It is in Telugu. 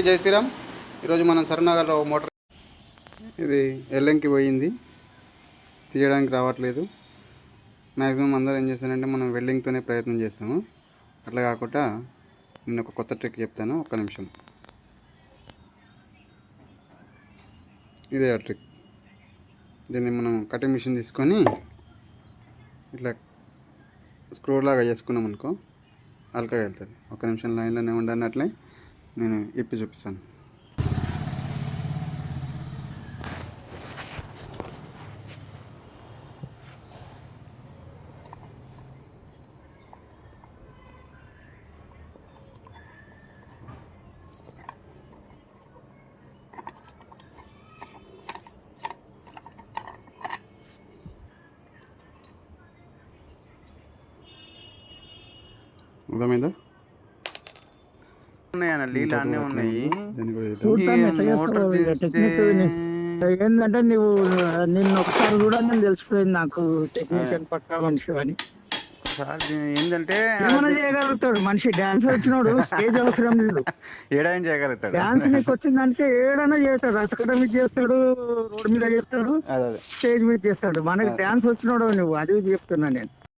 జై శ్రీరామ్. ఈరోజు మనం సరనగర్లో మోటార్ ఇది ఎల్లంకి పోయింది, తీయడానికి రావట్లేదు. మ్యాక్సిమం అందరూ ఏం చేస్తారంటే మనం వెల్డింగ్తోనే ప్రయత్నం చేస్తాము. అట్లా కాకుండా నేను ఒక కొత్త ట్రిక్ చెప్తాను, ఒక్క నిమిషం. ఇదే ఆ ట్రిక్. దీన్ని మనం కటింగ్ మిషన్ తీసుకొని ఇట్లా స్క్రూ లాగా చేసుకున్నాం అనుకో, అల్కగా వెళ్తుంది. ఒక్క నిమిషం లైన్లోనే ఉండనట్లే నేను ఇప్పి చూపిస్తాను. అర్థమైందా? ఉన్నాయన్న నీళ్ళు అన్నీ ఉన్నాయి. ఏంటంటే నువ్వు నిన్ను ఒకసారి కూడా నేను తెలిసిపోయింది నాకు టెక్నీషియన్ పక్కా మనిషి అని. ఏంటంటే ఏమైనా చేయగలుగుతాడు మనిషి. డాన్స్ వచ్చినోడు స్టేజ్ అవసరం లేదు, ఏడాయని చేయగలుగుతాడు. డాన్స్ నీకు వచ్చిందంటే ఏడైనా చేస్తాడు. అక్కడ చేస్తాడు, రోడ్ మీద చేస్తాడు, స్టేజ్ మీద చేస్తాడు. మనకి డాన్స్ వచ్చినోడు నువ్వు, అది చెప్తున్నా నేను.